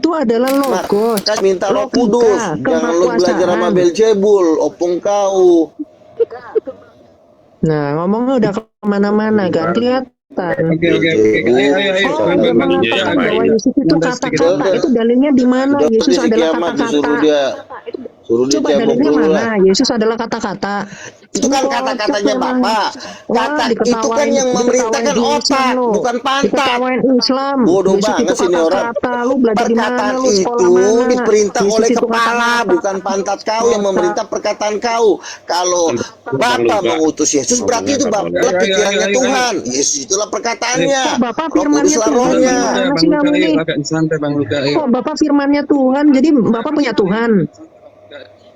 itu adalah logos, Maka minta Roh Kudus. logika, Jangan lu belajar sama kemakuasaan. Belzebul, opung kau. Nah, ngomongnya udah kemana-mana kan, kelihatan. Oke. Ayo. Oh, Bang, udah bang, mengatakan bang. bahwa Yesus itu Sebentar sedikit. kata-kata. Itu dalilnya di mana? Udah Yesus di adalah kiamat disuruh kata-kata. suruh dia Coba cebok dalilnya dulu mana? lah. Yesus adalah kata-kata. Itu kan Kocak kata-katanya memang. Bapak. Kata itu kan Diketawain, yang memerintahkan diketawain Islam otak, lo. bukan pantat. Diketawain Islam. Bodoh Yesus banget itu sih ini orang. kata-kata. Lu belajar di mana? Perkataan Lu sekolah itu mana? diperintah Yesus oleh itu kepala, kata-kata. bukan pantat kau yang memerintah perkataan kau. Kalau Bapak mengutus Yesus, berarti itu Bapak pikirannya Tuhan. Yesus itulah perkataannya. Kok Bapak Roh Kudus firmannya lah Tuhan? rohnya. Gimana sih kamu ini? Agak santai Bang Luka. Kok Bapak firmannya Tuhan? Jadi Bapak punya Tuhan?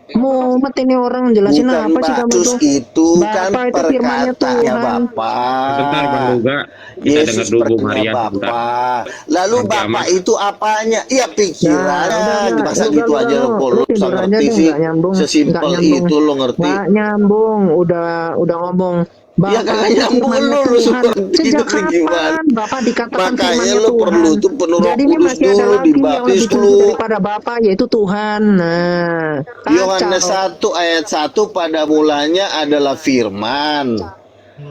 Mumet ini orang jelasin Bukan apa sih kamu Batus tuh? itu kan Bapak itu firmannya perkataannya Tuhan. Bapak. Sebentar Bang Luga, kita dengar Yesus dulu Bu perkataannya Maria sebentar. Bapak. Lalu Nanti Bapak aman. itu apanya? Iya pikirannya. Udah, Masa lu gitu aja lo lu bisa tidur aja ngerti deh, sih. nggak nyambung, Sesimpel itu lo ngerti. nggak nyambung, udah ngomong. Ya Bapak kagak itu nyambung firmannya lu Tuhan. suka Sejak gitu gimana? kapan Bapak dikatakan Makanya firmannya lo Tuhan? perlu tuh penuh Roh Jadi ini Kudus masih ada dulu, lagi yang dibaptis lebih tinggi dulu. daripada Bapak, yaitu Tuhan. Nah, Yohanes kacau. 1 ayat 1 pada mulanya adalah firman.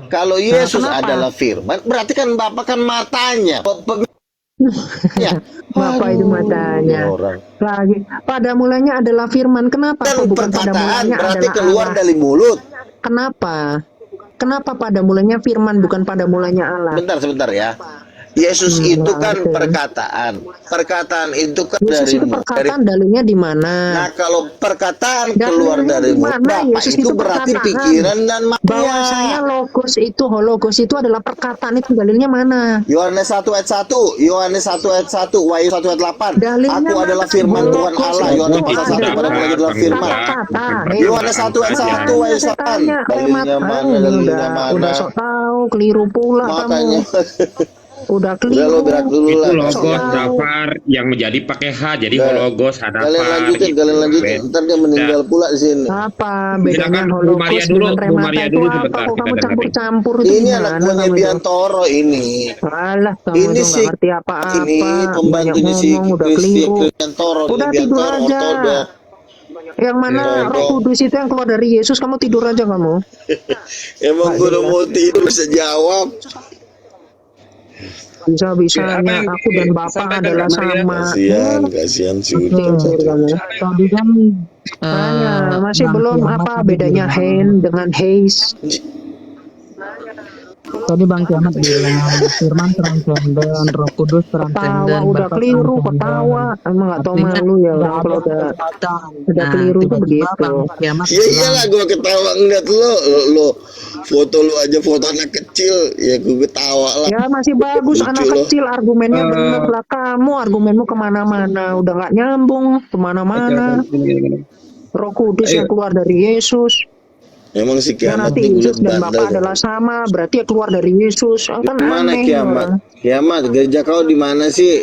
Kalau Yesus kenapa? adalah firman, berarti kan Bapak kan matanya. Bapak itu matanya. Orang. Lagi, pada mulanya adalah firman. Kenapa? Kan Kok bukan pada perkataan mulanya berarti adalah keluar Allah? dari mulut. Kenapa? Kenapa pada mulanya firman bukan pada mulanya Allah? Sebentar ya. Yesus itu nggak kan ngerti. perkataan. Perkataan itu kan Yesus dari itu perkataan, dalilnya di mana? Nah, kalau perkataan Dalilnya keluar dari di mulut mana? Bapak Yesus itu itu berarti perkataan. pikiran dan Bahwasanya makna. logos itu adalah perkataan, itu dalilnya mana? Yohanes 1 ayat 1, Yohanes 1 ayat 1, Wahyu 1 ayat 8. Dalilnya Aku mana? adalah firman Tuhan Logos Allah. itu Yohanes pasal 1 pada adalah mulanya adalah firman. kata-kata. Yohanes 1 ayat 1, Wahyu 1. Dalilnya mana? Dalilnya mana? Udah sok tahu, keliru pula Makanya kamu. Udah udah lo keliru. berak dulu Itu lah. logos Dafar yang menjadi pakai H, jadi hologos hadapar. Kalian lanjutin, gitu. kalian lanjutin. Ntar dia meninggal pula di sini. Apa bedanya Silakan, Bu hologos Maria dulu, dengan Bu remata Maria itu dulu apa? sebentar, Kok kita kamu dengerin. campur-campur itu Ini anak gimana buahnya kamu itu? Biantoro ini. Alah, kamu Ini itu sih nggak ngerti apa-apa. ini Banyak pembantunya si ngomong, udah keliru. Biantoro. Udah Ini tidur Biantoro aja. ortodok. Yang mana Todok. Roh Kudus itu yang keluar dari Yesus, kamu tidur aja kamu. Emang gue udah mau tidur bisa jawab. Bisa-bisanya aku dan Bapak adalah sama. Kasihan sih udah. Kamu. Tadi kan Masih Bang belum Kiamat apa tadi bedanya bilang- Hen dengan Haze. Tadi Bang Kiamat bilang firman transenden, Roh Kudus transenden, Ketawa udah Bapa keliru, transenden. ketawa. Emang nggak tahu Artinya malu ya nggak orang ada kalau udah perdebatan. udah keliru tuh tiba-tiba begitu. Bang Kiamat Ya bilang, iyalah gue ketawa ngeliat lo foto lu aja foto anak kecil ya gue ketawa lah. Ya masih bagus Lucu anak loh. kecil, argumennya bener lah. Kamu argumenmu kemana-mana, udah nggak nyambung kemana-mana. Roh Kudus yang keluar dari Yesus. Emang si Ya kiamat nanti nih Yesus bulat dan bandel. Bapak adalah sama, berarti ya keluar dari Yesus. Kan Mana aneh kiamat? orang. Kiamat gereja kau di mana sih?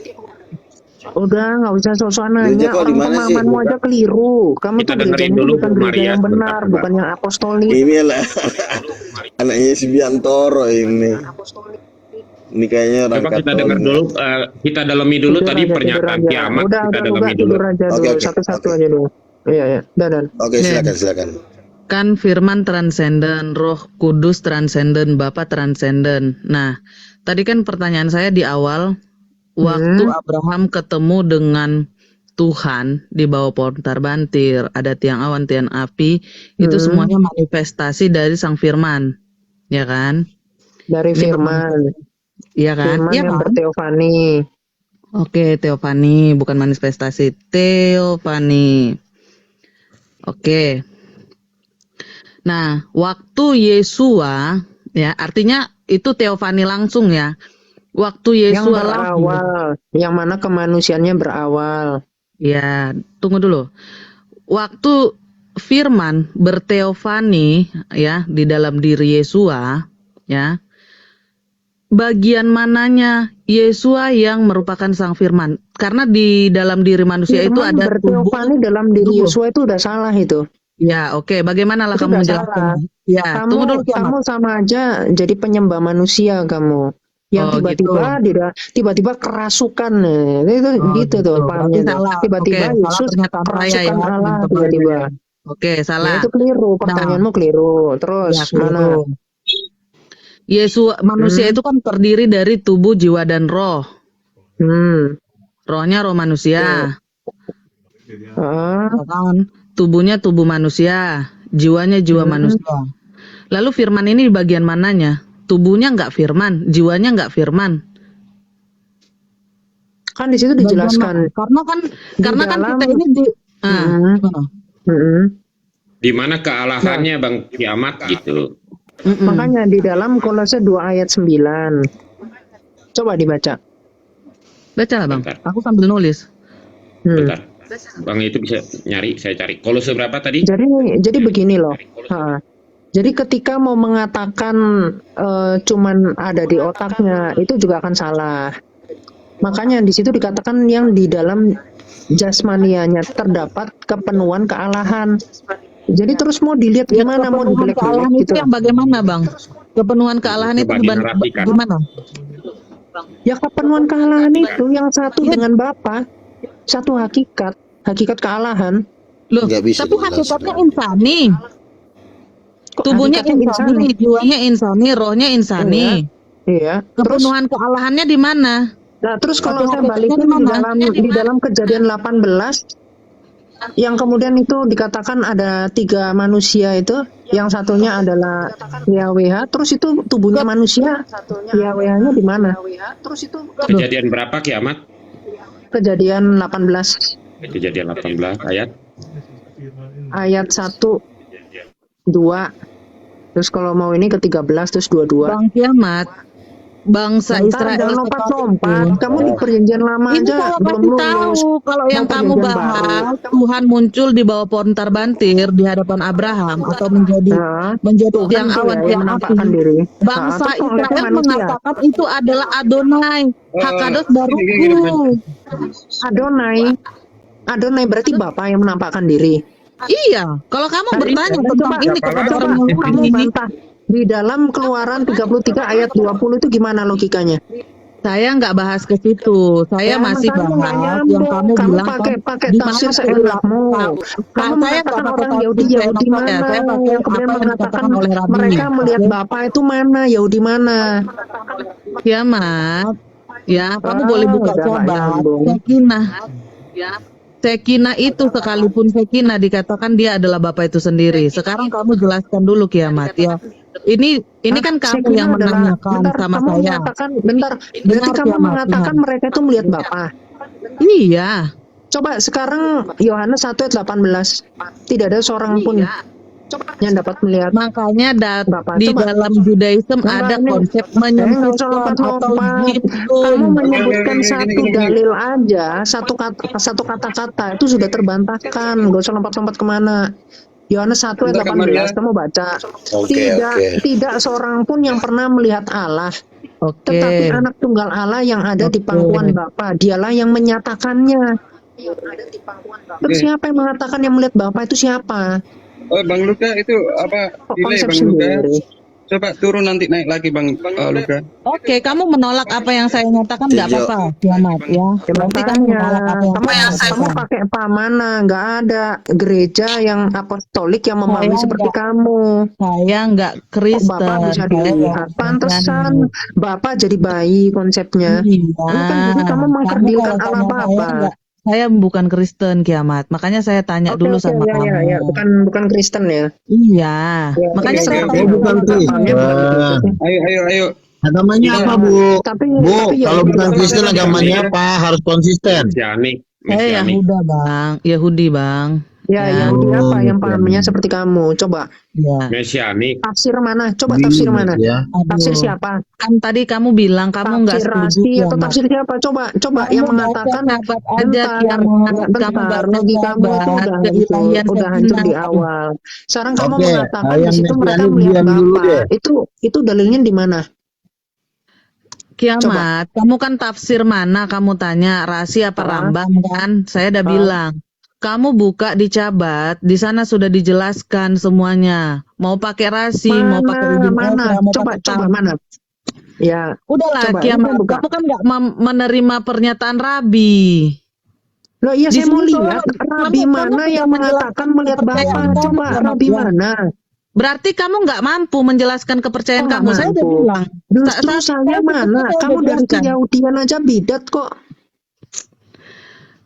Udah nggak usah sok-sokan Gereja nanya, kau di orang mana sih? pemahamanmu aja keliru. Kamu Kita tuh dengerin gerejanya dulu, bukan Bu gereja Maria, yang sebentar, benar, Mbak. bukan yang apostolik. Ini lah anaknya si Biantoro ini. Ini kayaknya orang Coba kita Katolik. dengar dulu, kita dalami dulu Tidur tadi aja, pernyataan tidur aja. kiamat, Udah kita lu dalami nggak dulu. tidur aja Oke, dulu, oke, satu-satu oke. aja dulu. Iya, dadan. Oke, silakan. kan firman transenden, Roh Kudus transenden, Bapa transenden. Nah, tadi kan pertanyaan saya di awal, waktu Abraham ketemu dengan Tuhan di bawah pohon tarbantir, ada tiang awan, tiang api, itu semuanya manifestasi dari Sang Firman, ya kan? Dari Ini firman, Iya kan? firman Iya yang kan? berteofani. Oke, teofani, bukan manifestasi, teofani. Oke. Nah, waktu Yesua, ya artinya itu teofani langsung ya. Waktu Yang Yesua lahir, berawal, yang mana kemanusiaannya berawal. ya tunggu dulu. Waktu Firman berteofani ya di dalam diri Yesua, ya bagian mananya Yesua yang merupakan Sang Firman? Karena di dalam diri manusia itu Firman ada tubuh. berteofani dalam diri Yesua itu udah salah itu. Ya, oke. Bagaimanalah Itu kamu udah menjelaskan? salah. Ya, tunggu dulu Kiamat. Kamu sama aja jadi penyembah manusia kamu. Yang Oh, tiba-tiba kerasukan, itu Oh, gitu tuh gitu. pahamnya Berarti tuh. salah. Tiba-tiba Oke, salah Yesus pernyataan saya ya, kerasukan Allah teman-teman. tiba-tiba. Oke, Nah, salah. itu keliru, pertanyaanmu keliru. Terus Ya, mana? keliru. Yesus manusia Hmm, itu kan terdiri dari tubuh, jiwa, dan roh. hmm, Rohnya roh manusia, ah, ya kan? Tubuhnya tubuh manusia, jiwanya jiwa hmm. manusia. Lalu firman ini di bagian mananya? Tubuhnya nggak firman, jiwanya nggak firman. Kan di situ Bagian dijelaskan mana? di Karena kan dalam. kita ini Hmm, gimana? hmm. Di mana Nah, kealahannya Bang Kiamat gitu. makanya di dalam Kolose 2 ayat 9. Coba dibaca. Baca lah bang, Bentar, aku sambil nulis. Hmm. bentar. Bang itu bisa nyari, saya cari. Kolose berapa tadi? Jadi begini loh. Ha. Jadi ketika mau mengatakan cuman ada di otaknya, itu juga akan salah. Makanya di situ dikatakan yang di dalam jasmanianya terdapat kepenuhan kealahan. Jadi terus mau dilihat Ya, gimana, mau kepenuhan dibelek-belek kealahan itu gitu. yang bagaimana bang? Kepenuhan kealahan itu Coba dinarasikan. gimana? Ya kepenuhan kealahan itu yang satu Ya, dengan Bapa, satu hakikat kealahan. loh, Nggak bisa tapi dijelaskan. hakikatnya insani. Kok Tubuhnya hakikatnya insani, jiwanya insani, rohnya insani. Iya. Terus, Kepenuhan kealahannya di mana? nah terus kalau Tapi saya hakikatnya balikin di mana? di dalam Kejadian 18 yang kemudian itu dikatakan ada 3 manusia itu, yang satunya adalah YHWH, terus itu tubuhnya manusia, YHWH-nya di mana? Kejadian berapa Kiamat? Kejadian 18 Kejadian 18 ayat. ayat 1, 2. Terus kalau mau ini ke 13 terus 22. Bang Kiamat, bangsa Bentar, Israel jangan saat lompat-lompat. itu. Kamu di perjanjian lama Ini aja saya belum kasih lulus. tahu kalau yang Mau kamu perjanjian baru. bahas Tuhan muncul di bawah pohon terbantir di hadapan Abraham atau menjadi Nah, Tuhan Tuhan tuh awan ya yang tiang api. menampakkan diri. Bangsa Terus kalau lihatnya Israel manusia. mengatakan itu adalah Adonai, Hakados Baruku. Adonai berarti Bapa yang menampakkan diri. Iya, kalau kamu bertanya tentang ini kepada orang Kamu Yahudi, bantah. Di dalam Keluaran 33 ayat 20 itu gimana logikanya? saya nggak bahas ke situ. Saya masih makanya nggak bahas yang nyambung. kamu Kamu bilang pakai di tafsir mana seenakmu. Kamu Kamu saya nggak mengatakan pakai orang tafsir Yahudi seenak mana? saya. Saya pakai Yang kemudian apa yang mengatakan dikatakan oleh Rabi. mereka melihat Oke? Bapa itu mana? Yahudi mana? Kiamat, ya kamu boleh buka Udah nggak coba nyambung. Sekinah. Sekinah itu sekalipun Sekinah dikatakan dia adalah Bapa itu sendiri. Sekarang kamu jelaskan dulu Kiamat ya. Ini kan kamu Sekinah yang adalah, menanyakan bentar, sama kamu saya. mengatakan, bentar, berarti Dengar kamu Kiamat, mengatakan dengar. mereka itu melihat Bapa. Iya. Coba sekarang Yohanes 1 ayat 18. Tidak ada seorang pun yang dapat melihat Makanya Bapak. di Coba. dalam Judaism Enggak, ada ini- konsep nggak usah menyempitkan atau lompat-lompat. jibun. Kamu menyebutkan Gini. satu dalil aja, satu kata-kata itu sudah terbantahkan. Gak usah lompat-lompat kemana. Yohanes 1 ayat Bentar, Kak Maria. 18 kamu baca. Oke. Tidak seorang pun yang pernah melihat Allah, Oke. tetapi anak tunggal Allah yang ada di Oke. pangkuan Bapa, dialah yang menyatakannya. Terus Oke. siapa yang mengatakan yang melihat Bapa itu siapa? Oh, Bang Luka itu apa? Kok Delay konsep Bang Luka. sendiri? Coba turun nanti naik lagi Bang Luka. Oke, kamu menolak apa yang saya nyatakan nggak Iya. apa-apa, Kiamat ya. Berarti kamu Makanya menolak apa yang saya kamu nyatakan. pakai apa mana? Nggak ada gereja yang apostolik yang memahami Saya seperti nggak- kamu. Saya nggak Kok Kristen. Bapak bisa Saya dilihat? Pantesan Bapak jadi bayi konsepnya. Iya. Ini kan berarti kamu Kamu mengkerdilkan kalau Allah tanya Bapa. saya bukan Kristen, Kiamat. Makanya saya tanya dulu sama kamu. ya. Bukan Kristen ya. Iya. Ya, Makanya oke, saya oke, tanya oke. bukan Kristen. Ayo. Agamanya Iya. apa, Bu? Tapi Bu, ya, kalau bukan Kristen agamanya apa? Harus konsisten. Mesianik. saya Yahuda, Bang. Yahudi, Bang. ya Ya. Yahudi apa yang gitu. pahamnya seperti kamu? Coba Ya. Mesianik. tafsir mana? Coba tafsir mana? Ya. Tafsir Aduh. siapa? Kan tadi kamu bilang kamu nggak Tafsir setuju, Rasi atau Kiamat. tafsir siapa? Coba Kamu yang baca mengatakan sahabat aja, Kiamat. Kamu bentar, baca logikamu itu sahabat udah keilahian hancur di Sekinah. awal. Sekarang kamu Oke, mengatakan di yang situ mereka mesianik melihat diam dulu Bapa. deh. Itu dalilnya di mana? Kiamat, kamu kan tafsir mana kamu tanya, Rasi apa Rambam kan? Saya udah bilang. Kamu buka di Cabat, di sana sudah dijelaskan semuanya. Mau pakai Rasi, mau pakai Ibn Mana? Ezra, mau Coba pakai Talmud. mana? Ya, Udahlah, coba Kiamat. buka. Kamu kan nggak menerima pernyataan Rabi. Loh iya Di saya mau sini lihat kamu- Rabi kamu mana tidak yang mengatakan melihat kepercayaan Bapa. kamu, Coba Kiamat, Rabi ya. mana? Berarti kamu nggak mampu menjelaskan kepercayaan Kok nggak kamu. Saya udah mampu? bilang. Justru saya mana? Kamu dari Keyahudian aja bidat kok.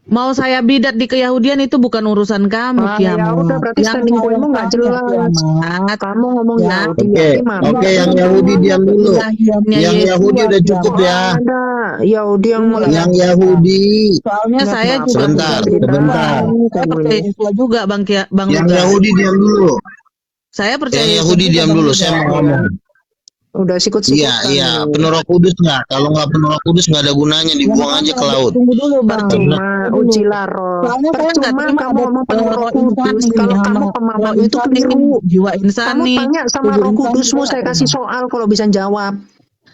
Mau saya bidat di Keyahudian itu bukan urusan kamu, Ah, ya Kiamat. udah berarti standing point-mu nggak jelas. Kiamat. Kamu ngomong Ya. Yahudi, Oke, Yahudi mana? oke, yang Yahudi diam dulu. Ilahiannya Yang Yesus, Yahudi udah cukup Kiamat. ya. Ada Yahudi yang mulai. Yang Yahudi. Soalnya Ingat, saya Bang. juga Sebentar, percaya sebentar. Yesua. Saya percaya Yesua juga, Bang Yang Luka. Yahudi diam dulu. Saya percaya Yang Yesus Yahudi juga, diam Bang dulu. Luka. Saya mau ngomong. Udah sikut-sikutan. Iya, nih. penuh Roh Kudus nggak? Kalau nggak penuh Roh Kudus nggak ada gunanya, dibuang aja ke laut. Tunggu dulu, Bang. Percuma, Dulu. ujilah roh. Soalnya saya nggak Percuma terima kamu ada ngomong penuh roh kudus. insani Kalau sama kamu roh pemahamanmu itu insani, keliru. jiwa Kamu insani. tanya sama tubuh roh insani, kudusmu, saya saya nggak kasih terima. soal kalau bisa jawab.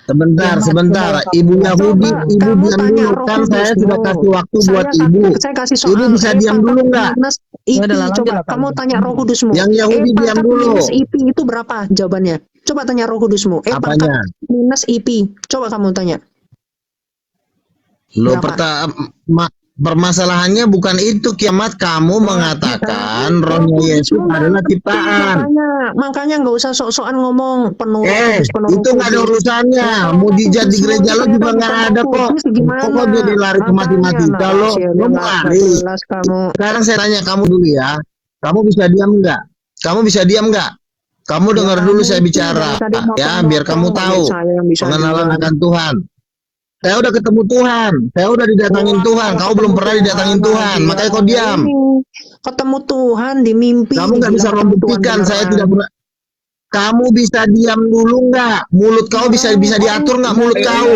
Sebentar, Kiamat, sebentar. coba Ibu kamu Yahudi, jawab. ibu Kamu diam tanya dulu. roh Kan saya kudusmu. sudah kasih waktu buat ibu. Saya kasih soal. Ibu bisa diam pangkat dulu nggak? minus IP. Udah lah, Coba lanjut lah, kamu Pak. tanya roh kudusmu. Yang Yahudi diam pangkat dulu. minus IP itu berapa jawabannya? Coba tanya roh kudusmu. Pangkat Apanya? minus IP. Coba kamu tanya. Lo Berapa? permasalahannya bukan itu, Kiamat. Kamu mengatakan rohnya Yesus adalah ciptaan. Makanya nggak usah sok-sokan ngomong penuh roh kudus, penuh roh Itu nggak ada kudus. urusannya. Mujizat di gereja lo juga nggak ada kok. Kok jadi lari ke matematika lo? Lo mau lari? Jelas kamu. Sekarang saya tanya kamu dulu ya. Kamu bisa diam nggak? Kamu bisa diam nggak? Kamu dengar dulu saya bicara, ya, biar kamu tahu pengenalan akan Tuhan. Saya udah ketemu Tuhan, saya udah didatangin Tuhan. Kau belum pernah didatangin Tuhan, makanya kau diam. Ketemu Tuhan di mimpi. Kamu nggak bisa membuktikan saya tidak pernah. Kamu bisa diam dulu nggak? Mulut kau bisa diatur nggak mulut kau?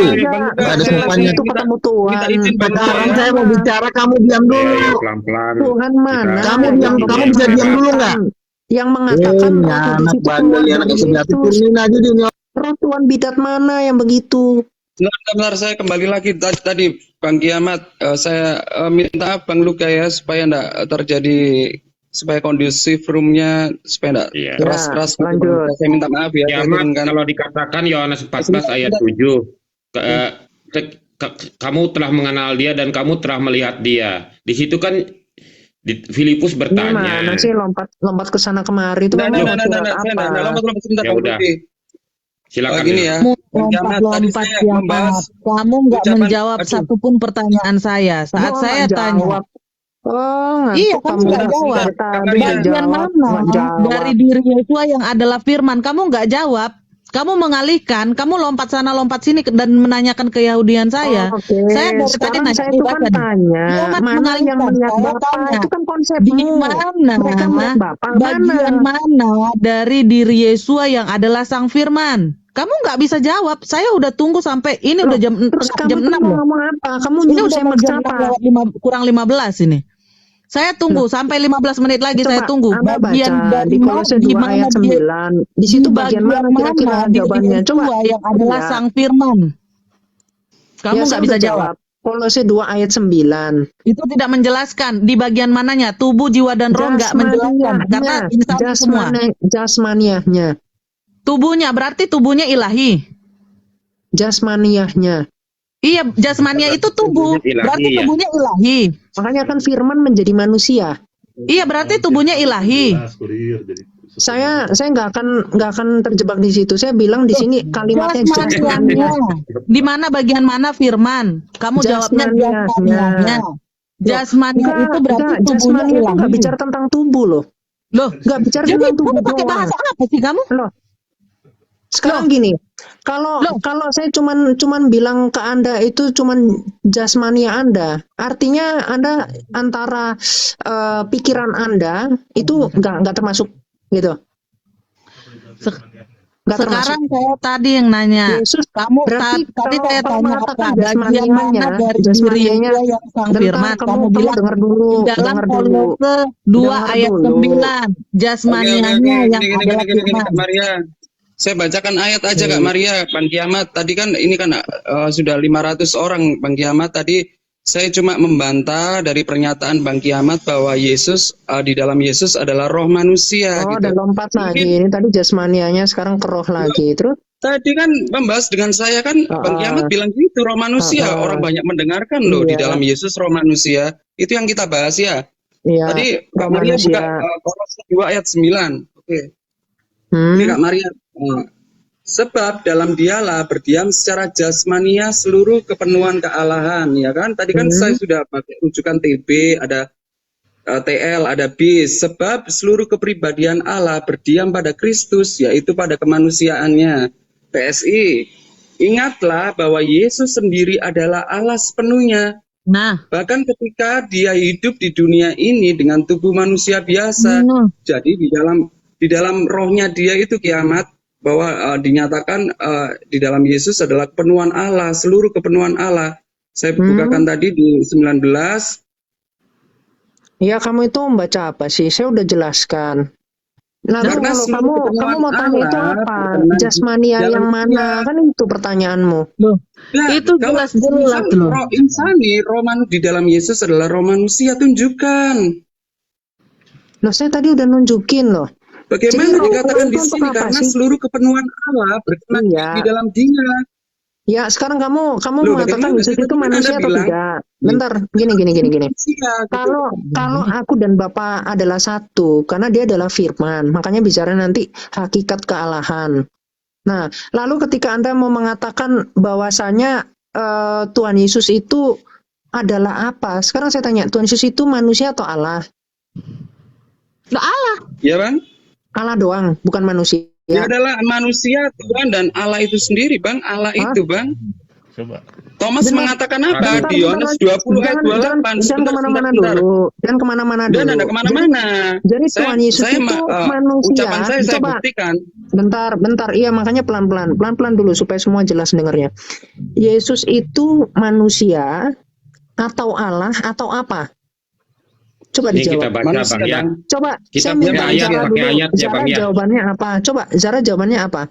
Nggak ada sopannya. Itu ketemu Tuhan. Sekarang saya mau bicara, kamu diam dulu. Pelan-pelan. Tuhan mana? Kamu diam, kamu bisa diam dulu nggak? Yang mengatakan roh kudus anak itu bandel, keluar anak dari sejati, Yesus. turunin aja dia. Roh Tuhan bidat mana yang begitu? Benar, saya kembali lagi tadi Bang Kiamat, saya minta maaf Bang Luka ya supaya enggak terjadi, supaya kondusif roomnya, supaya enggak Iya. keras-keras. Ya, lanjut. Saya minta maaf ya. saya Kiamat turunkan. kalau dikatakan Yohanes 14 ayat 7, kamu telah mengenal dia dan kamu telah melihat dia. Di situ kan Filipus bertanya. Gimana sih lompat ke sana kemari itu Nah, kamu saya surat enggak apa? lompat sebentar Ya Bang udah. Luki. Silakan. Gini ya. Bang Kiamat, tadi Lompat-lompat saya Kiamat. membahas Kamu nggak ucapan- menjawab aduh. satupun pertanyaan saya. Saat Oh, saya nggak tanya, jawab. Oh, Iya, ngantuk kamu kamu nggak dari jawab. tadi Bagian nggak bagian jawab, mana nggak jawab. dari diri Yesus yang adalah firman, kamu nggak jawab. Kamu mengalihkan, kamu lompat sana lompat sini dan menanyakan keyahudian saya. Oh, oke. Saya dari tadi Sekarang nanya, saya itu kan tadi. tanya, Kiamat mana yang mengalihkan, melihat saya Bapa? tanya. Itu kan Di konsepmu. mana? Mereka melihat Bapa Bagian mana? mana dari diri Yesua yang adalah sang firman? Kamu nggak bisa jawab. Saya udah tunggu sampai ini udah jam Terus tengah kamu jam itu 6 mau loh. ngomong apa? Kamu Ini nyuruh udah saya mau mau jam 6 apa? lewat kurang 15 ini. Saya tunggu sampai 15 menit lagi. Coba Saya tunggu. Anda Bagian baca dari di Kolose 2 gimana ayat dia 9. Di situ bagian mana kira-kira di jawabannya? Coba. Yesua yang adalah Iya. sang firman. Kamu Ya, nggak saya bisa udah jawab. Kolose 2 ayat 9. Itu tidak menjelaskan di bagian mananya tubuh, jiwa dan roh nggak menjelaskan karena insani semua. Jasmaniahnya. Tubuhnya berarti tubuhnya ilahi. Jasmaniahnya. Iya, jasmania itu tubuh. Tubuhnya ilahi, Berarti ya. tubuhnya ilahi. Makanya kan firman menjadi manusia. Iya, berarti tubuhnya ilahi. Saya nggak akan terjebak di situ. Saya bilang di sini kalimatnya Jasmaniahnya. Di mana bagian mana firman? Kamu jawabnya jasmaniahnya. Jasmania itu berarti tubuhnya jasmani itu nggak ilahi. bicara tentang tubuh loh. Loh, Nggak bicara jadi tentang tubuh kamu pakai doang. bahasa apa sih kamu? Loh. Sekarang gini, kalau saya cuman bilang ke Anda itu cuman jasmania Anda, artinya Anda antara pikiran Anda itu nggak termasuk gitu. Nggak termasuk. Sekarang saya tadi yang nanya. Yesus Kamu berarti tadi kalau saya kamu tanya mengatakan apa? Bagian jasmanianya, mana dari jasmanianya, diri yang sang bentar, firman? Kamu bilang dengar dulu, di dalam dengar dulu. Kolose 2 Dengar ayat dulu. 9. Jasmanianya yang adalah Gini, firman. Kak Maria. Saya bacakan ayat aja Kak Maria, Bang Kiamat. Tadi kan ini kan sudah 500 orang Bang Kiamat. Tadi saya cuma membantah dari pernyataan Bang Kiamat bahwa Yesus di dalam Yesus adalah roh manusia Oh, gitu. udah lompat lagi. Ini tadi jasmanianya, sekarang ke roh lagi. Terus Tadi kan membahas dengan saya kan, Bang Kiamat bilang gitu, roh manusia. Orang banyak mendengarkan loh di dalam Yesus roh manusia. Itu yang kita bahas ya. Iya, Tadi Kak roh Maria buka manusia. Kolose 2 ayat 9. Oke. Ini Kak Maria. Sebab dalam dialah berdiam secara jasmania seluruh kepenuhan kealahan, ya kan? Tadi kan saya sudah pakai rujukan TB, ada TL, ada bis. Sebab seluruh kepribadian Allah berdiam pada Kristus, yaitu pada kemanusiaannya. PSI, ingatlah bahwa Yesus sendiri adalah Allah sepenuhnya. Nah, Bahkan ketika dia hidup di dunia ini dengan tubuh manusia biasa, jadi di dalam rohnya dia itu Kiamat, bahwa dinyatakan di dalam Yesus adalah kepenuhan Allah, seluruh kepenuhan Allah. Saya bukakan tadi di 19. Ya, kamu itu membaca apa sih? Saya udah jelaskan. Nah, Karena kalau kamu mau tanya itu apa? Jasmania yang mana? Kan itu pertanyaanmu. Nah, itu kalau jelas-jelas loh. roh insani, di dalam Yesus adalah roh manusia, tunjukkan. Loh, saya tadi udah nunjukin loh. Bagaimana Jadi, roh dikatakan itu di untuk sini apa karena sih? seluruh kepenuhan Allah berkenan Iya. di dalam Dia. Ya, sekarang kamu Loh, mengatakan bagaimana? Yesus itu Tadi kan manusia Anda atau bilang, tidak? Bentar, gini. Manusia, gitu. Kalau aku dan Bapak adalah satu, karena dia adalah firman, makanya bicara nanti hakikat kealahan. Nah, lalu ketika Anda mau mengatakan bahwasanya Tuhan Yesus itu adalah apa? Sekarang saya tanya, Tuhan Yesus itu manusia atau Allah? Allah. Ya Bang? Allah doang, bukan manusia. Dia adalah manusia, Tuhan dan Allah itu sendiri Bang. Allah itu Bang. Coba. Thomas Benar. mengatakan apa? Bentar, Di Yohanes 20 ayat 28. Jangan kemana-mana Sebentar. dulu. Jangan kemana-mana Dan dulu. ada kemana-mana. Jadi Tuhan Yesus itu manusia. Ucapan saya Coba, buktikan. bentar. Iya, makanya pelan-pelan dulu supaya semua jelas dengarnya. Yesus itu manusia atau Allah atau apa? Coba Ini kita dijawab. baca Manusia, Bang ya. Bang. Coba, Kita saya minta pakai ayat, Zara pakai dulu. ayat ya, Zara Bang, ya. jawabannya apa? Coba, Zara jawabannya apa?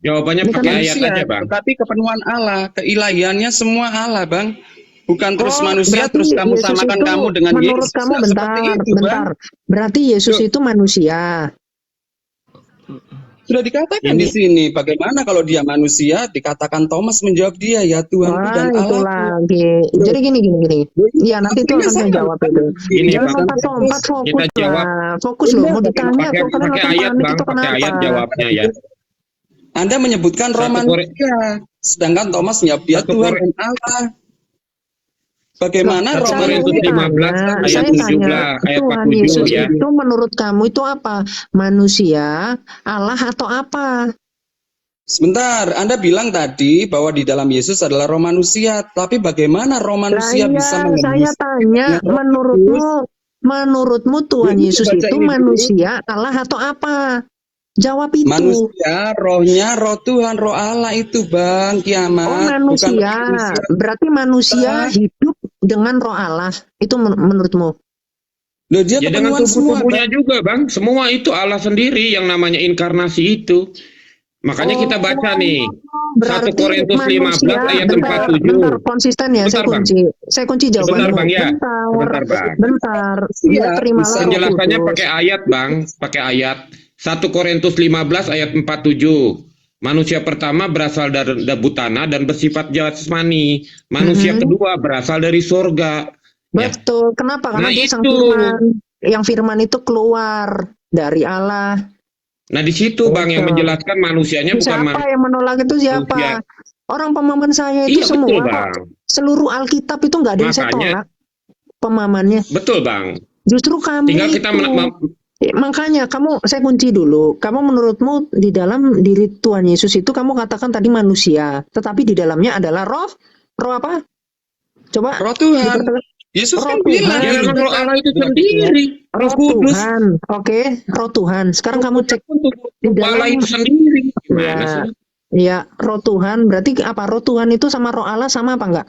Jawabannya Bukan pakai ayat Manusia, aja Bang. tetapi kepenuhan Allah, keilahiannya semua Allah Bang. Bukan terus manusia, berarti terus kamu Yesus samakan itu, kamu dengan menurut Yesus. kamu, Nggak seperti itu, Bang. bentar. Berarti Yesus Loh. itu manusia. Sudah dikatakan di sini, bagaimana kalau dia manusia, dikatakan Thomas menjawab dia, ya Tuhanku Wah, dan itu Allah. lagi. Jadi gini. Iya, nanti itu akan saya jawab itu. Gini, Jangan Bang. lompat fokus Kita jawab. lah. Fokus loh, mau ditanya Pakai kok kalian langsung ayat panik Bang, itu pakai ayat kenapa? jawabnya ya. Anda menyebutkan roh Satu Kore- manusia, sedangkan Thomas menjawab dia Satu Tuhan Kore- dan Allah. Bagaimana Satu roh Saya Korintus manusia? 15 tanya, ayat saya 17 tanya, ayat Tuhan 47 Yesus ya. itu menurut kamu itu apa? Manusia, Allah atau apa? Sebentar, Anda bilang tadi bahwa di dalam Yesus adalah roh manusia, tapi bagaimana roh Lah manusia iya, bisa saya menembus? tanya, menurutmu Tuhan Ini Yesus baca itu ini dulu. manusia, Allah atau apa? Jawab itu. Manusia, rohnya, roh Tuhan, roh Allah itu Bang, Kiamat. Oh, Bukan manusia. manusia. Berarti manusia hidup dengan roh Allah. Itu menurutmu? Loh, dia Ya dengan kepenuhan semua, tubuh-tubuhnya Bang. juga Bang. Semua itu Allah sendiri yang namanya inkarnasi itu. Makanya kita baca nih. 1 Korintus 15 ayat 47. Bentar, konsisten ya, Bentar, saya kunci. Saya kunci jawabanmu. Sebentar, Bang, ya. Bentar, Bang. bentar. Iya, Ya, terimalah Roh Penjelasannya Kudus. pakai ayat Bang, pakai ayat. 1 Korintus 15 ayat 47. Manusia pertama berasal dari tanah dan bersifat jasmani. Manusia kedua berasal dari surga. Ya. Betul. Kenapa? Karena Nah, dia sang itu. firman. Yang firman itu keluar dari Allah. Nah di situ Bang yang Betul. menjelaskan manusianya bukan Siapa manusia. yang menolak itu siapa? Manusia. Orang pemahaman saya itu Iya semua betul kok. Bang. Seluruh Alkitab itu nggak ada yang saya Makanya- tolak pemahamannya. Betul Bang. Justru kamu Tinggal kita itu. Makanya saya kunci dulu. Kamu menurutmu di dalam diri Tuhan Yesus itu kamu katakan tadi manusia, tetapi di dalamnya adalah roh apa? Coba. Roh Tuhan. Dipertegas. Yesus kan Roh bilang. Tuhan. Ya roh Allah itu sendiri. Roh Kudus. Tuhan. Oke, roh Tuhan. Sekarang kamu cek di Roh Allah dalam. itu sendiri. Gimana Ya, sih? ya, roh Tuhan. Berarti apa? Roh Tuhan itu sama roh Allah sama apa enggak?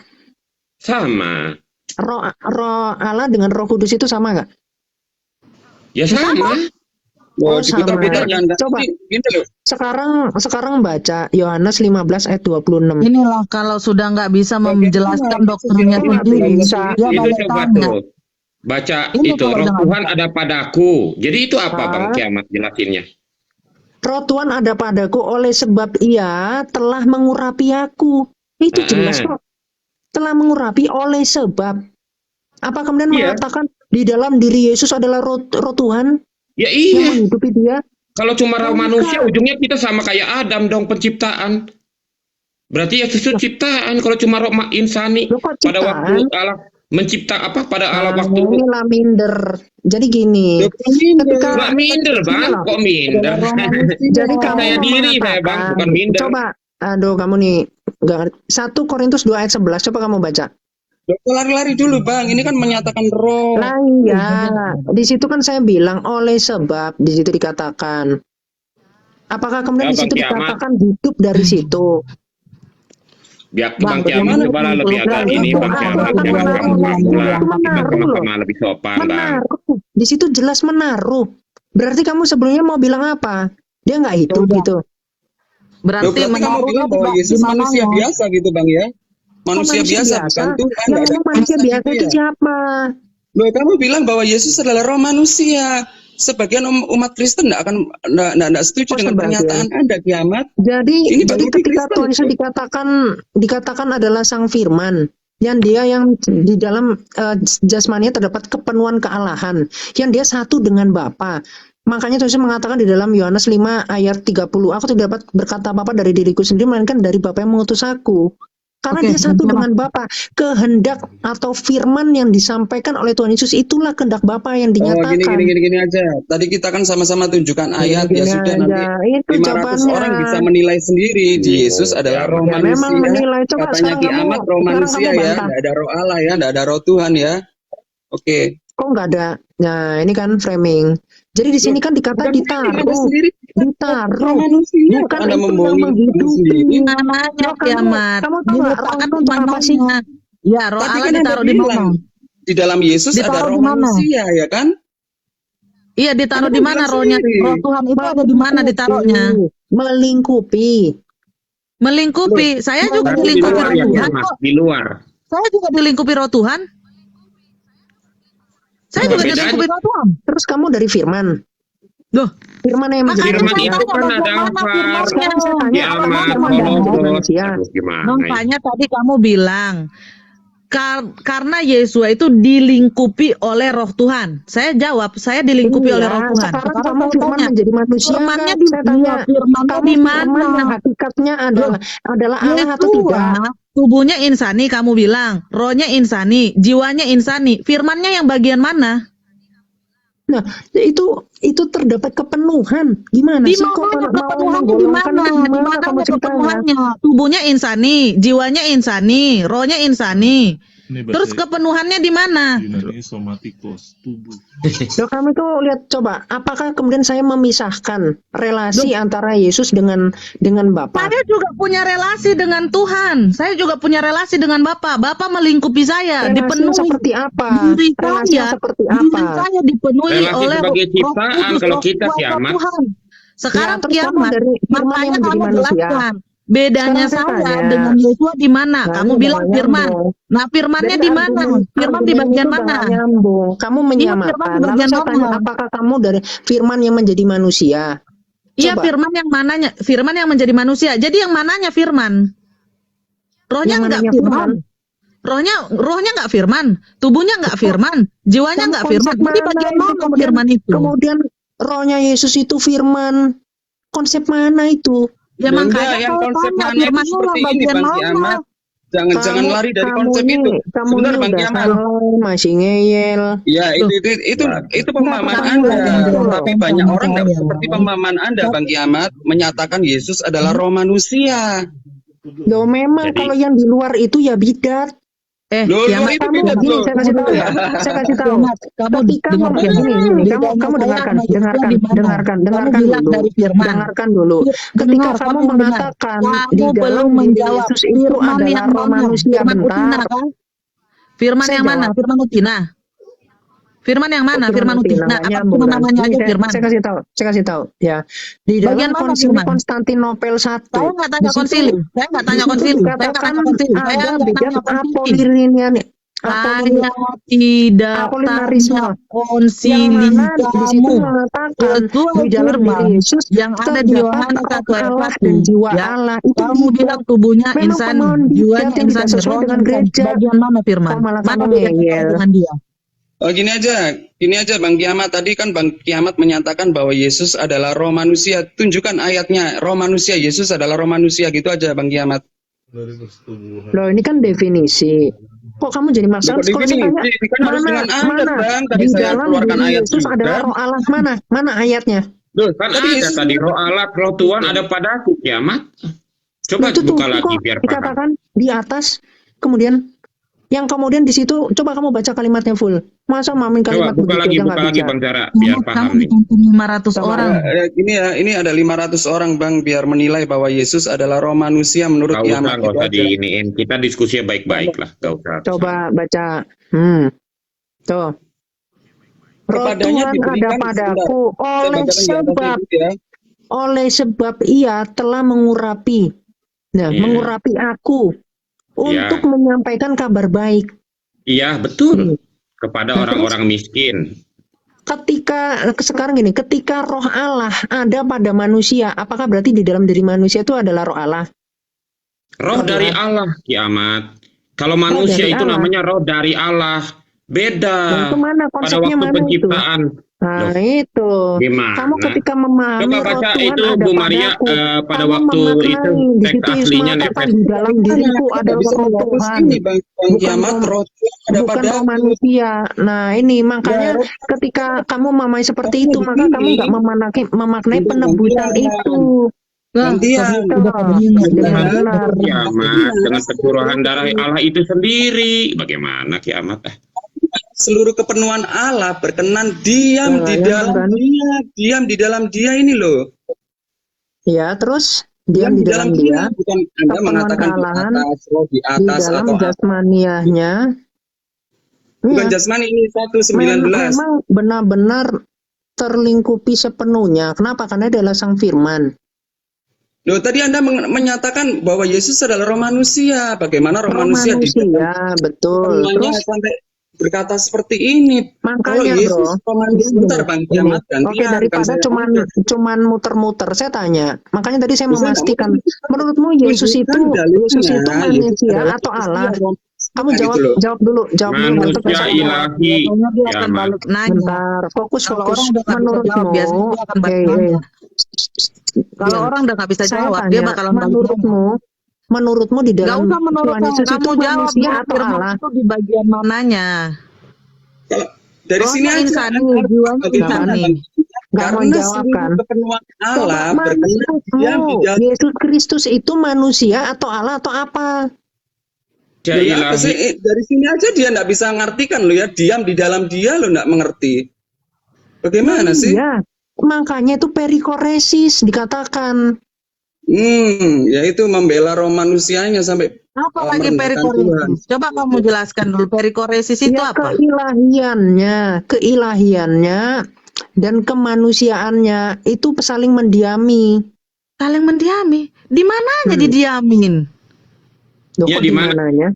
Sama. Roh Allah dengan Roh Kudus itu sama enggak? Ya sama. Oh, sama. diputar-putar ya Anda. Coba. Gini loh. Sekarang baca Yohanes 15 ayat 26. Inilah kalau sudah nggak bisa menjelaskan dokternya Itu nggak sendiri, bisa. dia Itu balik coba tanya. tuh. Baca Ini itu kalau roh jangan- Tuhan ada padaku. Jadi itu apa Ah. Bang Kiamat jelasinnya? Roh Tuhan ada padaku oleh sebab Ia telah mengurapi aku. Itu jelas kok. Telah mengurapi oleh sebab. Apa kemudian Iya. mengatakan di dalam diri Yesus adalah roh Tuhan Ya yang iya. menghidupi dia? Kalau cuma roh Bukan. manusia, ujungnya kita sama kayak Adam dong, penciptaan. Berarti Yesus itu ciptaan. Kalau cuma roh insani, Loh, kok pada waktu ciptaan? Allah mencipta apa? Pada Allah Nah, waktu ini lah minder. Jadi gini, ketika nggak minder, Bang. Kok minder? jadi kamu Percaya mau diri saya, Bang, mengatakan, bukan minder. coba, aduh kamu nih, nggak ngerti. 1 Korintus 2 ayat 11, coba kamu baca. Lari-lari dulu Bang, ini kan menyatakan roh. Nah iya, di situ kan saya bilang oleh sebab, di situ dikatakan. Apakah kemudian Ya, di situ Bang Kiamat. dikatakan hidup dari situ? Biar Bang, Bang Kiamat bagaimana? cobalah lebih agak Nah, ini, itu Bang Kiamat. apa? Jangan Menaruh. kamu lah. Itu Kita menaruh loh. sama-sama lebih sopan, Bang. Menaruh. Di situ jelas menaruh. Berarti kamu sebelumnya mau bilang apa? Dia nggak hidup Yaudah. gitu. Berarti Berarti kamu menaruhnya bilang di bahwa di Yesus mana manusia ya? biasa gitu Bang ya? Manusia biasa, bukan Tuhan. Yang nggak ada ngomong manusia kuasa biasa gitu itu ya. siapa? Loh, kamu bilang bahwa Yesus adalah roh manusia. Sebagian umat Kristen nggak setuju Oh, dengan sebagian. pernyataan Anda, Kiamat. Jadi Ini baru ketika Kristen Tuhan Yesus itu. dikatakan adalah Sang Firman, yang dia yang di dalam jasmaninya terdapat kepenuhan kealahan, yang dia satu dengan Bapa. Makanya Tuhan Yesus mengatakan di dalam Yohanes 5 ayat 30, aku tidak dapat berkata apa-apa dari diriku sendiri, melainkan dari Bapa yang mengutus aku. Karena Oke, dia satu Bang dengan Bapa. Kehendak atau firman yang disampaikan oleh Tuhan Yesus itulah kehendak Bapa yang Oh, dinyatakan. gini aja. Tadi kita kan sama-sama tunjukkan ayat, ya Gini sudah aja. nanti Itu 500 jawabannya. orang bisa menilai sendiri. Yesus adalah roh Ya memang manusia. menilai. Coba Katanya sekarang Kiamat roh sekarang manusia kamu ya, bantah. nggak ada roh Allah ya, nggak ada roh Tuhan ya. Oke. Kok nggak ada? Nah, ini kan framing. Jadi di sini kan dikata Bukan Anda ditaruh, sendiri roh ditaruh. manusia. Bukan Anda itu yang membohongi kamu menghidupi. sendiri. namanya Loh, Kiamat kamu tahu nggak roh diletakkan itu di untuk apa sih? mananya? Ya, roh Tadi Allah kan Anda ditaruh di mana? bilang di dalam Yesus ada Ditaruh roh di mana? manusia ya kan? Iya, ditaruh Anda di kan mana bilang rohnya? sendiri. Roh Tuhan itu ada di mana ditaruhnya? Melingkupi. Melingkupi. Saya juga Berarti di dilingkupi luar roh ya, Tuhan Kiamat. kok. Di luar. Saya juga dilingkupi roh Tuhan. Saya juga Bedanya. dilingkupi roh Tuhan. Terus kamu dari firman. Loh, Firman yang menjadi makanya Firman saya manusia. itu tanya kan ada bagaimana apa? firmannya. Sekarang saya tanya, apakah Kiamat, firman yang menjadi Holocaust. manusia? Aduh, gimana? Makanya tadi kamu bilang karena Yesus itu dilingkupi oleh roh Tuhan. Saya jawab, saya dilingkupi oleh roh Tuhan. Sekarang kamu saya firman tanya, menjadi manusia firmannya kan? di Saya tanya, firmannya kamu di firman mana? yang hakikatnya adalah Allah atau tidak? Yesua, tubuhnya insani kamu bilang, rohnya insani, jiwanya insani. Firmannya yang bagian mana? Nah, itu terdapat kepenuhan. Gimana Di sih kok mananya mau kepenuhannya di menggolongkan mana? itu Di gimana mananya kamu ceritanya? kepenuhannya? Tubuhnya insani, jiwanya insani, rohnya insani. Terus kepenuhannya di mana? Yunani somatikos, tubuh. Loh, kami tuh lihat coba, apakah kemudian saya memisahkan relasi antara Yesus dengan Bapa? Saya juga punya relasi dengan Tuhan. Saya juga punya relasi dengan Bapa. Bapa melingkupi saya, Relasi yang dipenuhi. seperti apa? Diri Relasi yang saya, seperti diri apa? saya dipenuhi Relasi oleh sebagai Roh ciptaan, Kudus, kalau Roh kita kuasa Kiamat. Tuhan. Sekarang terus kamu Kiamat, dari firman yang makanya menjadi kamu manusia. jelaskan. Bedanya Sekarang saya saya tanya. dengan Yesus di mana? Nah, Kamu ini bilang udah firman. nyambung. Nah, firmannya Jadi di mana? Firman di bagian itu udah mana? nggak nyambung. Kamu Iya, firman menyamakan. di Lalu bagian saya tanya, mana? apakah kamu dari firman yang menjadi manusia? Iya, Coba. firman yang mananya? Firman yang menjadi manusia. Jadi yang mananya firman? Rohnya Yang enggak mananya firman. Rohnya enggak firman, tubuhnya enggak firman, jiwanya enggak firman. Jadi bagian mana firman itu? Kemudian rohnya Yesus itu firman. Konsep mana itu? Ya Loh, makanya enggak, yang saya konsep tanya mana itu firmannya seperti yang ini bagian Bang mana? Kiamat. Jangan lari dari konsep itu. Kamu Sebentar ini Bang udah Kiamat. salah, masih ngeyel. Ya, itu pemahaman Kenapa Anda. kamu Tapi ngomong banyak sama orang nggak saya? seperti pemahaman Anda, Bang Kiamat, menyatakan Yesus adalah roh manusia. Loh, memang Jadi- kalau yang di luar itu ya bidat. Loh, Kiamat, itu Kamu beda gini, loh. saya kasih tahu ya. Saya kasih tahu. Kiamat, kamu Ketika dengar ngomong Kiamat. gini, Bedanya kamu saya dengarkan, sama Yesus dengarkan, di mana? dengarkan, Kamu dengarkan bilang dulu. dari firman. Dengarkan dulu. Ketika Dengar, kamu kamu yang benar. mengatakan Kamu di dalam belum diri menjawab. Yesus itu Firman adalah yang roh mana? manusia, Firman Utina bentar. kan? Firman Saya yang mana? jawab. Firman Utina. Firman yang mana? Firman Utina. nggak Apa nyambung, cuma kan? namanya Ini aja firman? saya kasih tahu ya. Di dalam Bagian mana konsili firman? Konstantinopel 1. Saya nggak tanya konsili. Saya nggak tanya konsili. Saya nggak tanya konsili. Saya ada nggak bidat tanya konsili. Apollinian. Apolin- Saya tidak Apolinarisme. tanya Yang konsili mana di situ kamu. mengatakan Sesuai di dalam firman diri Yesus yang ada di terdapat Yohanes 1 roh ayat Allah 1, dan jiwa ya. Allah. Itu Kamu bidat. bilang tubuhnya Memang insani, pemohon bidat jiwanya yang tidak insani, sesuai rohnya dengan insani. gereja. Bagian mana firman? Kok malah Mana kamu beda kita ngeyel? dengan dia? Oh gini aja Bang Kiamat, tadi kan Bang Kiamat menyatakan bahwa Yesus adalah roh manusia. Tunjukkan ayatnya, roh manusia, Yesus adalah roh manusia, gitu aja Bang Kiamat. Dari persetubuhan. Loh, ini kan definisi. Kok kamu jadi masalah? Kok Kalau saya tanya, definisi? Kan harus dengan ayat, Bang. Tadi di saya dalam keluarkan diri ayat Yesus juga. adalah roh Allah? Mana ayatnya? Loh, kan Tadi ada Yesus tadi roh Allah, roh Tuhan ada padaku, Kiamat. Coba Itu tuh buka lagi kok biar paham. dikatakan di atas, kemudian yang kemudian di situ, coba kamu baca kalimatnya full. Masa mamin Coba kalimat buka begitu aja nggak lagi bisa? Bang Cara, biar Kamu paham nih. dituntun 500 Coba. orang. Gini ya, ini ada 500 orang Bang, biar menilai bahwa Yesus adalah roh manusia menurut Gak usah, Kiamat. gak Gitu usah aja. diiniin. Kita diskusinya baik-baik lah, gak usah. Coba baca. Tuh. Roh Kepadanya Tuhan ada diberikan, padaku Saya bacakan di atasnya dulu ya. oleh sebab ia telah mengurapi. Nah, Iya. mengurapi aku untuk menyampaikan kabar baik. Iya, betul. Kepada Nah, orang-orang miskin. Ketika sekarang gini, ketika roh Allah ada pada manusia, apakah berarti di dalam diri manusia itu adalah roh Allah? Roh dari Allah, Kiamat. Kalau manusia dari itu Allah. namanya roh dari Allah. Beda. Nah, itu mana Pada konsepnya, waktu mana itu? penciptaan. Nah, Loh, itu. gimana? Kamu ketika memahami Coba roh baca Tuhan itu ada Bu Maria padaku, pada kamu waktu memaknai itu di teks situ Yesus aslinya mengatakan Efesus. di dalam diriku Kita adalah bisa roh menghapus Tuhan, ini Bang Kiamat, roh- roh Tuhan ada bukan roh padaku. manusia. Nah, ini makanya Ya, ketika kamu memahami seperti Tapi itu, di maka sini, kamu nggak memaknai untuk penebusan gantian. itu. Gantian. Gitu. Udah pada ingat, Dengan ya. benar. Kiamat dengan kecurahan darah Allah itu sendiri. Bagaimana Kiamat? Seluruh kepenuhan Allah berkenan diam di Ya, dalam kan? dia, diam di dalam dia ini loh. Ya, terus diam di dalam dia, bukan Anda kepenuhan mengatakan di kealahan, atas, roh di di atas dalam atau apa. jasmaniahnya. Bukan Iya. jasmani ini 1:19. Memang benar-benar terlingkupi sepenuhnya. Kenapa? Karena dia adalah Sang Firman. Loh, tadi Anda menyatakan bahwa Yesus adalah roh manusia. Bagaimana roh manusia di dalam betul. kepenuhannya Terus sampai berkata seperti ini? Kalau makanya Yesus bro, roh manusia, sebentar Bang Kiamat Oke, gantian. daripada cuman muter-muter, saya tanya. Makanya tadi saya Saya nggak memastikan, mau- menurutmu Yesus itu manusia atau Allah? Kamu jawab dulu Manusia besok. ilahi. Biasanya dia akan Kiamat. balik nanya. Bentar, fokus. Kalau orang udah nggak bisa jawab, biasanya dia akan balik Oke, nanya. Kalau Diam. orang udah nggak bisa Saya jawab, tanya, dia bakalan balik nanya. menurutmu di Gak dalam usah menurut Tuhan Yesus kamu itu jawab manusia dulu, atau firman Allah? itu di bagian mananya. Kalau dari sini Rohnya aja insani, Anda jiwanya bagaimana, insani. Bang? Nggak mau Karena jawab, seluruh kan? kepenuhan Allah Coba berkenan diam di menurutmu dalam. Yesus Kristus itu manusia atau Allah atau apa? Manusia Loh, apa sih? ilahi. Dari sini aja dia nggak bisa ngartikan lo ya, diam di dalam dia lo nggak mengerti. Bagaimana sih? Iya, makanya itu perikoresis dikatakan. Yaitu membela roh manusianya sampai Apa lagi merendahkan Tuhan. perikoresis? Coba kamu jelaskan dulu perikoresis itu Ya, apa? keilahiannya dan kemanusiaannya itu saling mendiami. Saling mendiami. Di mananya didiamin? Loh, Ya, kok di di mana? mananya?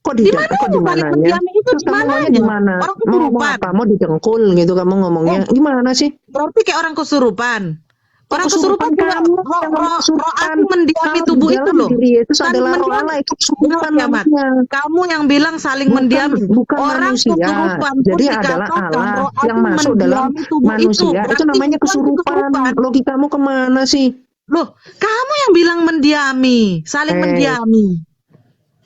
Kok Di mana kok itu saling mendiami itu Terus di kamu maunya mananya? di mana? Orang Mau ngomong kesurupan. apa? Mau didengkul gitu kamu ngomongnya. Gimana sih? Berarti kayak orang kesurupan. Orang kesurupan juga kamu roh yang kesurupan. aku mendiami Kalau tubuh di itu dalam loh. diri Yesus Saling adalah roh mendiami. Allah, itu kesurupan Benar, Kiamat. namanya. Kamu yang bilang saling Bukan- mendiami. bukan Orang manusia. kesurupan pun Jadi adalah dikatakan Allah roh yang aku masuk dalam mendiami tubuh manusia. Itu Berarti namanya bukan kesurupan. Logikamu kemana sih? Loh, kamu yang bilang mendiami, saling mendiami.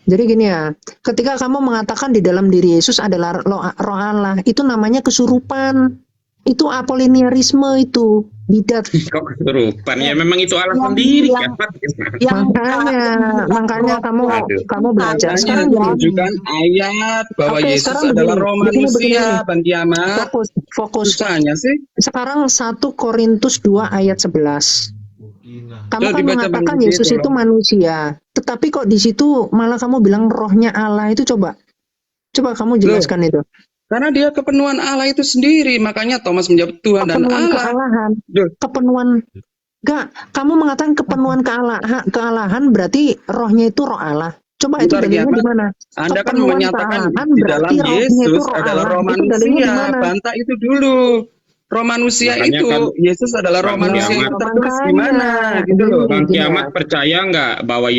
Jadi gini ya, ketika kamu mengatakan di dalam diri Yesus adalah roh Allah, itu namanya kesurupan. Itu apoliniarisme, itu bidat. Kok kesurupan? Ya memang itu Allah Yang sendiri. bilang- Kiamat. Yang Makanya Waduh. kamu belajar Makanya sekarang gini. menunjukkan ayat bahwa Oke, Yesus sekarang adalah begini, roh begini. manusia, Bang Kiamat. Fokus. Susahnya sih. Sekarang 1 Korintus 2 ayat 11. Kamu Coba kan dibaca, mengatakan Bang Didi, Yesus itu tolong. manusia, tetapi kok di situ malah kamu bilang rohnya Allah itu coba kamu jelaskan itu. Karena dia kepenuhan Allah itu sendiri, makanya Thomas menjawab Tuhan dan Kepenuhan Allah. kealahan, Duh. kepenuhan. Enggak, kamu mengatakan kepenuhan kealahan berarti rohnya itu roh Allah. Coba itu Bentar, dalilnya Kiamat. di mana? Anda kan Kepenuhan menyatakan kealaan di berarti dalam rohnya itu Yesus roh adalah Allah. roh Itu dalilnya di manusia. mana? Bantah itu dulu. Roh manusia Makanya itu, kan Yesus adalah roh Bang manusia Kiamat, itu tertulis di Makanya mana gitu loh. Bang gini ya. Kiamat percaya nggak bahwa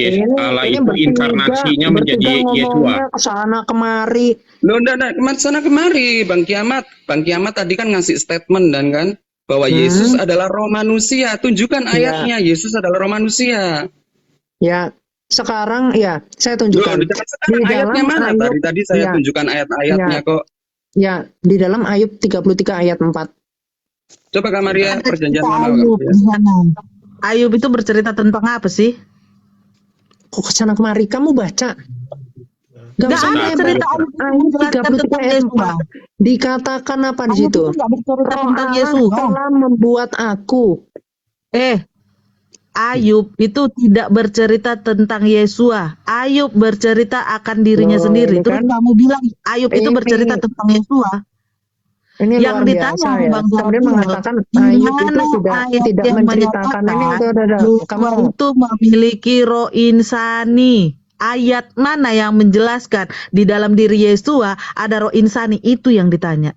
Allah Ini itu inkarnasinya menjadi Yesua? ngomongnya kesana kemari. Loh, enggak, sana kemari, Bang Kiamat. Bang Kiamat tadi kan ngasih statement dan kan bahwa Yesus adalah roh manusia. Tunjukkan ayatnya, Yesus adalah roh manusia. Ya, sekarang ya saya Loh, tunjukkan sekarang di ayatnya dalam mana? Ayub. Tadi saya Ya, tunjukkan ayat-ayatnya kok. ya di dalam Ayub 33 ayat 4. Coba Kak Maria, perjanjian lama. Ayub Kak. di sana. Ayub itu bercerita tentang apa sih? Kok kesana kemari kamu baca? Gak Nggak usah ada nempel. cerita Ayub itu Ayub menjelaskan 33 tentang ayat Yesua. 4. Dikatakan apa di Ayub situ? itu nggak bercerita Roh tentang Allah Yesua. telah membuat aku. Ayub itu tidak bercerita tentang Yesua. Ayub bercerita akan dirinya Loh, sendiri. ini Terus kan kamu bilang Ayub itu ini bercerita tentang Yesua. ini Yang luar ditanya biasa sama ya. Bang Kemudian Zabul, mengatakan di Ayub itu mana ayat tidak yang menceritakan ini menyatakan kamu Yesua itu memiliki roh insani? Ayat mana yang menjelaskan di dalam diri Yesua ada roh insani? Itu yang ditanya.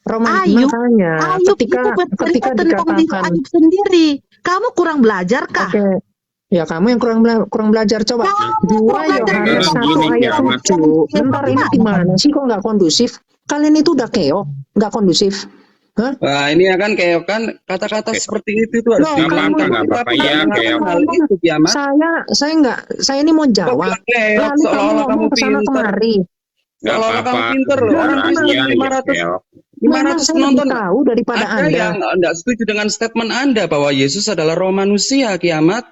Ayub, makanya Ayub ketika itu bercerita tentang diri dikatakan Ayub sendiri. Kamu kurang belajar kah? oke, ya kamu yang kurang belajar. Coba Kamu 2 kurang belajar Yohanes Sekarang 1 gini, ayat Kiamat. 7. Bentar, ini gimana sih kok nggak kondusif? Kalian itu udah keok, nggak kondusif. Hah? Wah, ini akan kayak kan kata-kata seperti itu harus Loh, Nggak kamu apa-apa, itu nggak apa-apa. tidak Iya, kayak hal itu Kiamat. saya nggak, saya ini mau Kok jawab. bilang keok, Lalu kamu seolah-olah kamu ngomong kesana pinter. kemari. nggak Seolah-olah kamu apa-apa. pinter loh. Orang Kebenaran bisa aja, 500 ya, 500 Memang saya lebih penonton. tahu daripada Ada Anda. yang enggak setuju dengan statement Anda bahwa Yesus adalah roh manusia, Kiamat.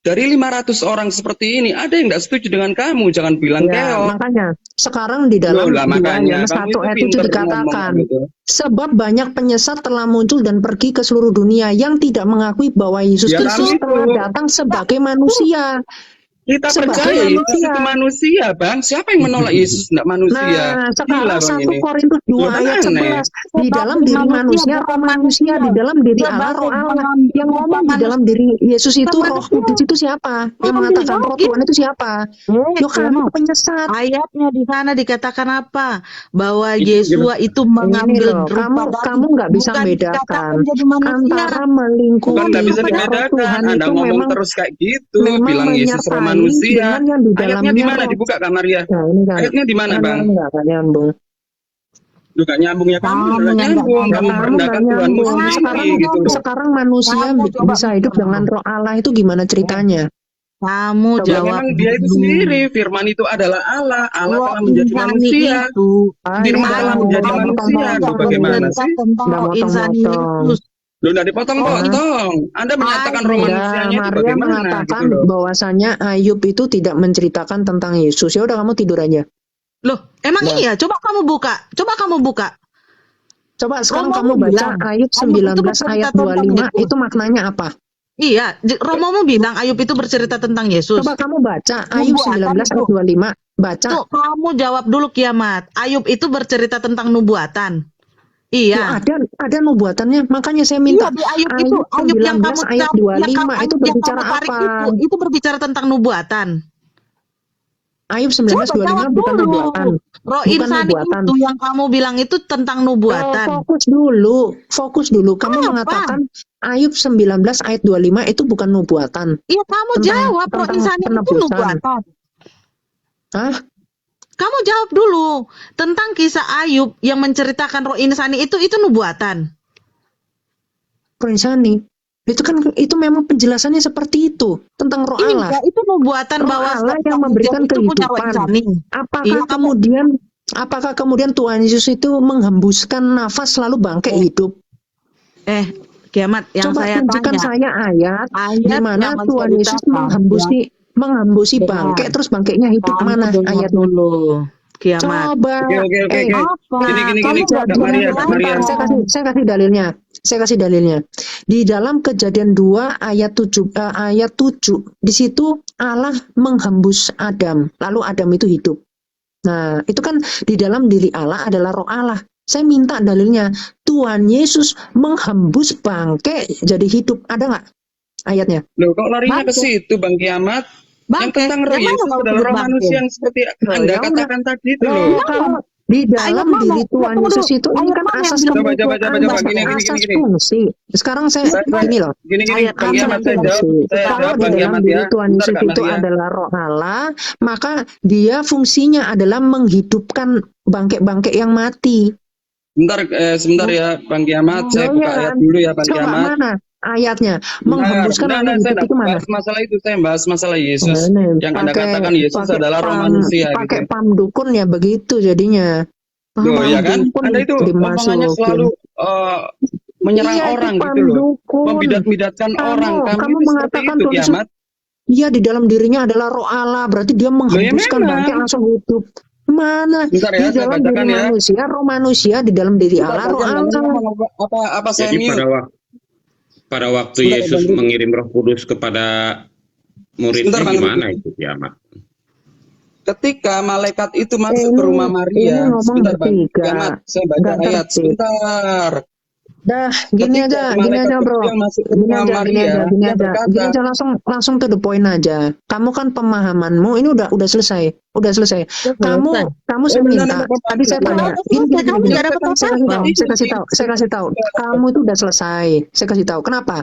Dari 500 orang seperti ini, ada yang enggak setuju dengan kamu. Jangan bilang Ya, keok. makanya sekarang di dalam Loh lah, 2 makanya Yohanes kamu 1 itu ayat 7 pinter dikatakan, ngomong gitu. sebab banyak penyesat telah muncul dan pergi ke seluruh dunia yang tidak mengakui bahwa Yesus Ya, Kristus kami telah itu. datang sebagai manusia. Kita Sebagai percaya Yesus manusia. itu manusia, Bang. Siapa yang menolak Yesus tidak manusia? Nah, Gila, sekarang Bang, 1 ini. Korintus 2 Loh, kan ayat aneh. 11. Di dalam diri manusia, roh manusia. Di dalam diri Allah, roh Allah. Yang ngomong di dalam diri Yesus itu, roh kudus itu siapa? Yang mengatakan roh Tuhan itu siapa? Loh, kami penyesat. Ayatnya di sana dikatakan apa? Bahwa Itu Yesua itu Ini mengambil loh, kamu nggak bisa bukan membedakan dikatakan jadi manusia. antara melingkupi Bukan nggak bisa roh dibedakan. Tuhan Anda itu ngomong memang terus kayak gitu, memang bilang Yesus roh menyertai manusia. dengan yang di Ayatnya dalamnya di mana? roh. Dibuka Kak Maria. Nah, ini kan Ayatnya di mana, Bang? nggak nyambung. Juga nyambung ya kamu, Kamu nggak yang nggak nyambung. nyambung. Kamu Kamu merendahkan nggak Tuhanmu nyambung. sendiri gitu loh. Sekarang manusia Kamu coba bisa hidup mikir dengan dulu. roh Allah itu gimana ceritanya? Kamu Coba. Ya jawab memang dia itu dulu. sendiri, Firman itu adalah Allah. Allah Roh telah menjadi insani manusia. itu. Firman telah menjadi udah manusia. Loh, motong-motong. bagaimana sih? Tentang Udah roh insani motong-motong. Yesus. Loh, udah dipotong-potong. Anda menyatakan roh manusianya itu Maria bagaimana mengatakan gitu loh. bahwasanya Ayub itu tidak menceritakan tentang Yesus. Ya udah kamu tidur aja. Loh, emang Nah. iya? Coba kamu buka. Coba sekarang Romo kamu baca bilang, Ayub Ayub itu 19 bercerita ayat tentang 25 Yesus. itu maknanya apa? Iya, Romomu bilang Ayub itu bercerita tentang Yesus. Coba kamu baca Ayub Nubuatan 19 ayat itu. 25. Baca. Tuh, kamu jawab dulu Kiamat. Ayub itu bercerita tentang nubuatan. Iya. Loh, ada nubuatannya. Makanya saya minta Iya, di Ayub itu, Ayub yang 19 kamu ayat 25 itu berbicara tarik apa? itu berbicara tentang nubuatan. Ayub Coba 19 25 jawab bukan dulu. nubuatan. Roh Bukan insani nubuatan. itu yang kamu bilang itu tentang nubuatan. Fokus dulu. Kamu Apa? mengatakan Ayub 19 ayat 25 itu bukan nubuatan. Iya, kamu Tentang- jawab roh tentang insani itu penebusan. nubuatan. Hah? Kamu jawab dulu tentang kisah Ayub yang menceritakan roh insani itu nubuatan. Insani. Itu memang penjelasannya seperti itu tentang roh Allah. Iya, itu nubuatan Roh bahwa Allah setiap yang manusia memberikan itu punya roh kehidupan. insani. Iya, Apakah kemudian Tuhan Yesus itu menghembuskan nafas lalu bangkit hidup? Kiamat yang Coba saya tunjukkan tanya. saya ayat di mana yang Tuhan Yesus menceritakan, menghembusi Dengar. bangkit terus bangkitnya hidup Kamu mana dengar ayat dulu. Kiamat. Coba. Oke. Apa? Gini, Kamu Kak nggak Maria, bilang Kak Maria. apa? Saya kasih dalilnya. Di dalam Kejadian 2 ayat 7 di situ Allah menghembus Adam, lalu Adam itu hidup. Nah, itu kan di dalam diri Allah adalah roh Allah. Saya minta dalilnya. Tuhan Yesus menghembus bangke jadi hidup. Ada nggak ayatnya? Loh, kok larinya ke Mampu. situ, Bang Kiamat? Bangke. tentang roh Yang mana Yesus mau adalah disebut roh bangke? manusia yang seperti Loh, Anda ya udah. katakan tadi itu Loh, loh. kalau di dalam Ayat diri mana? Tuhan Tunggu Yesus dulu. itu ini Ayat kan mana yang asas bilang Coba, begitu? coba, coba, kebutuhan, coba. Gini, asas gini. fungsi. Sekarang saya gini loh. Gini, Ayat Bang mana Kiamat, yang saya bilang jawab, begitu? saya Kalau jawab di Bang dalam Kiamat ya. diri Tuhan Bentar Yesus Kak itu Maria. adalah roh Allah, maka dia fungsinya adalah menghidupkan bangke-bangke yang mati. Sebentar ya Bang Kiamat, saya Oh buka iya ayat kan? dulu ya Bang Coba Kiamat. mana ayatnya? Bentar, Menghembuskan bentar, angin saya hidup itu mana? bahas masalah itu, saya bahas masalah Nah, Yesus. ini Yang Anda pakai katakan Yesus pakai adalah roh pam manusia pakai gitu. pam dukun ya begitu jadinya. Loh, Pam ya kan? dukun Anda itu omongannya selalu dimasukin. menyerang Iya itu orang pam gitu loh. dukun. Membidat-bidatkan orang. Kamu Kamu itu seperti mengatakan itu Tuhan Yesus, Kiamat. iya di dalam dirinya adalah roh Allah, berarti dia Loh ya menghembuskan bangke memang. langsung hidup. Mana? Bentar Di ya, saya dalam diri bacakan ya. manusia, roh manusia, di dalam diri Bentar, Allah, roh bagian Bang Allah. ngomong apa saya Jadi mute. pada waktu Sebentar, Yesus Bang. mengirim Roh Kudus kepada muridnya Sebentar, Bang. gimana itu Kiamat? Ketika malaikat itu masuk Ini ke rumah ini Maria, ngomong sebentar Bang, bertiga, Kiamat, saya baca nggak ayat tertib. sebentar. Dah, gini Ketika aja malaikat bro. kecil masuk ke Gini rumah aja, Maria, dia gini berkata, aja langsung to the point aja. Kamu kan pemahamanmu ini udah selesai, kamu saya minta. Tadi saya tanya, gini. Kamu tidak dapat apa-apa. Saya kasih tahu. Kamu itu udah selesai. Saya kasih tahu. Kenapa?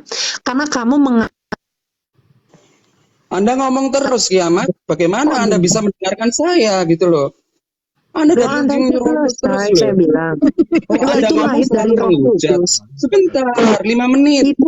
Karena kamu Anda ngomong terus Kiamat, bagaimana Anda bisa mendengarkan saya gitu loh. Anda udah Anda menyinggung itu Roh Kudus terus selesai, loh. saya bilang. Oh, Anda Itu ngomong lahir dari selalu Roh menghujat. Kudus. Sebentar, 5 menit. Itu